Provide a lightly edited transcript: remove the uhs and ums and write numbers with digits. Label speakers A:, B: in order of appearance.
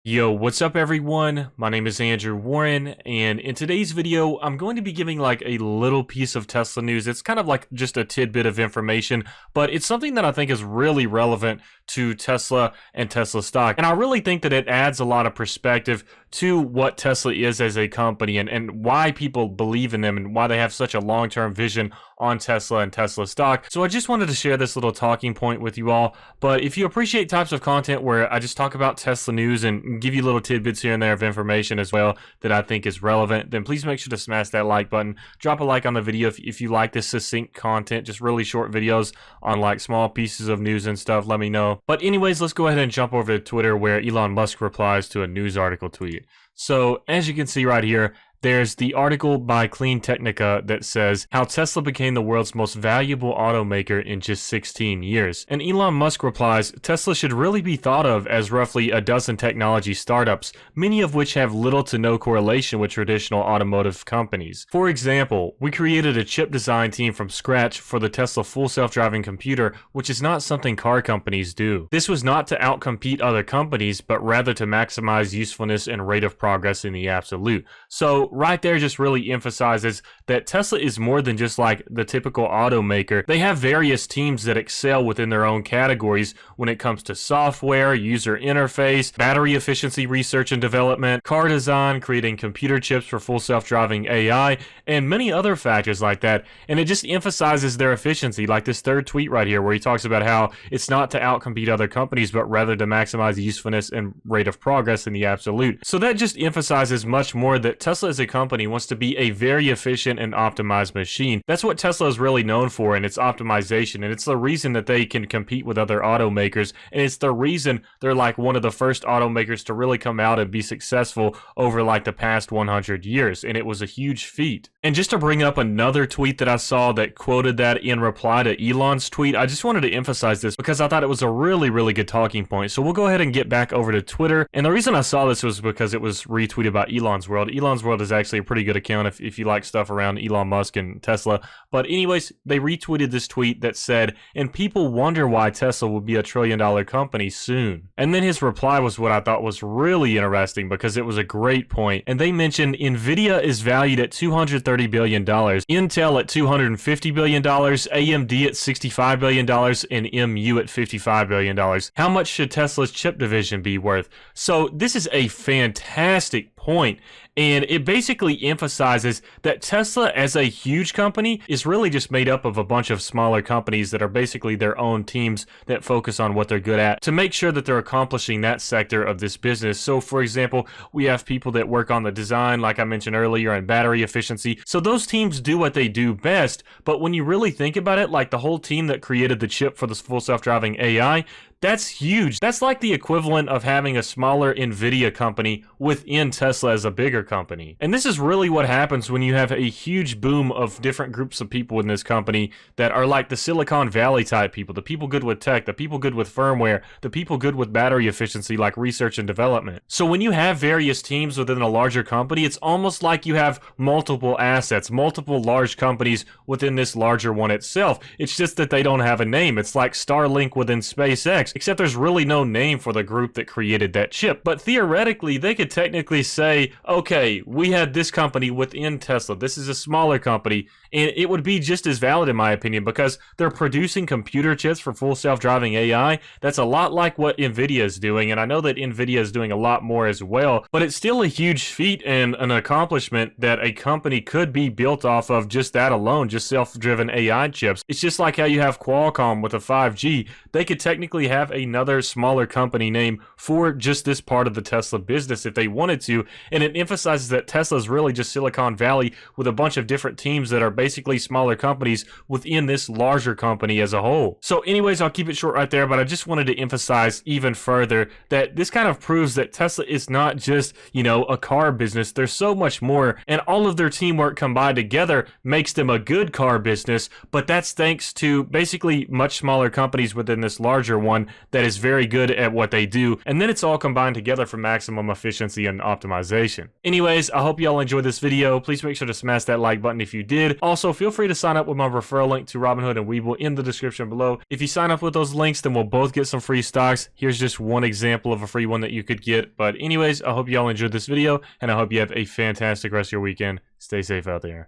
A: Yo, what's up everyone? My name is Andrew Warren, and in today's video, I'm going to be giving like a little piece of Tesla news. It's kind of like just a tidbit of information, but it's something that I think is really relevant to Tesla and Tesla stock. And I really think that it adds a lot of perspective to what Tesla is as a company and why people believe in them and why they have such a long-term vision on Tesla and Tesla stock. So I just wanted to share this little talking point with you all. But if you appreciate types of content where I just talk about Tesla news and give you little tidbits here and there of information as well that I think is relevant, then please make sure to smash that like button. Drop a like on the video if you like this succinct content, just really short videos on like small pieces of news and stuff. Let me know. But anyways, let's go ahead and jump over to Twitter where Elon Musk replies to a news article tweet. So as you can see right here, there's the article by Clean Technica that says how Tesla became the world's most valuable automaker in just 16 years. And Elon Musk replies, Tesla should really be thought of as roughly a dozen technology startups, many of which have little to no correlation with traditional automotive companies. For example, we created a chip design team from scratch for the Tesla full self-driving computer, which is not something car companies do. This was not to outcompete other companies, but rather to maximize usefulness and rate of progress in the absolute. So right there just really emphasizes that Tesla is more than just like the typical automaker. They have various teams that excel within their own categories when it comes to software, user interface, battery efficiency research and development, car design, creating computer chips for full self-driving AI, and many other factors like that. And it just emphasizes their efficiency, like this third tweet right here where he talks about how it's not to outcompete other companies, but rather to maximize usefulness and rate of progress in the absolute. So that just emphasizes much more that Tesla as a company wants to be a very efficient and optimized machine. That's what Tesla is really known for, and its optimization, and it's the reason that they can compete with other automakers, and it's the reason they're like one of the first automakers to really come out and be successful over like the past 100 years, and it was a huge feat. And just to bring up another tweet that I saw that quoted that in reply to Elon's tweet, I just wanted to emphasize this because I thought it was a really good talking point. So we'll go ahead and get back over to Twitter, and the reason I saw this was because it was retweeted by Elon's World. Elon's World is actually a pretty good account if you like stuff around Elon Musk and Tesla. But anyways, they retweeted this tweet that said, and people wonder why Tesla will be a $1 trillion company soon. And then his reply was what I thought was really interesting because it was a great point. And they mentioned Nvidia is valued at $230 billion, Intel at $250 billion, AMD at $65 billion, and MU at $55 billion. How much should Tesla's chip division be worth? So this is a fantastic point, and it basically emphasizes that Tesla as a huge company is really just made up of a bunch of smaller companies that are basically their own teams that focus on what they're good at to make sure that they're accomplishing that sector of this business. So for example, we have people that work on the design, like I mentioned earlier, and battery efficiency. So those teams do what they do best, but when you really think about it, like the whole team that created the chip for the full self-driving AI, that's huge. That's like the equivalent of having a smaller Nvidia company within Tesla as a bigger company. And this is really what happens when you have a huge boom of different groups of people in this company that are like the Silicon Valley type people, the people good with tech, the people good with firmware, the people good with battery efficiency like research and development. So when you have various teams within a larger company, it's almost like you have multiple assets, multiple large companies within this larger one itself. It's just that they don't have a name. It's like Starlink within SpaceX, except there's really no name for the group that created that chip. But theoretically, they could technically say, okay, we had this company within Tesla. This is a smaller company, and it would be just as valid in my opinion because they're producing computer chips for full self-driving AI. That's a lot like what Nvidia is doing, and I know that Nvidia is doing a lot more as well, but it's still a huge feat and an accomplishment that a company could be built off of just that alone, just self-driven AI chips. It's just like how you have Qualcomm with a 5G. They could technically have another smaller company name for just this part of the Tesla business if they wanted to, and it emphasizes that Tesla is really just Silicon Valley with a bunch of different teams that are basically smaller companies within this larger company as a whole. So anyways, I'll keep it short right there, but I just wanted to emphasize even further that this kind of proves that Tesla is not just, you know, a car business. There's so much more, and all of their teamwork combined together makes them a good car business, but that's thanks to basically much smaller companies within this larger one one that is very good at what they do, and then it's all combined together for maximum efficiency and optimization. Anyways, I hope y'all enjoyed this video. Please make sure to smash that like button if you did. Also, feel free to sign up with my referral link to Robinhood and Webull in the description below. If you sign up with those links, then we'll both get some free stocks. Here's just one example of a free one that you could get. But anyways, I hope y'all enjoyed this video, and I hope you have a fantastic rest of your weekend. Stay safe out there.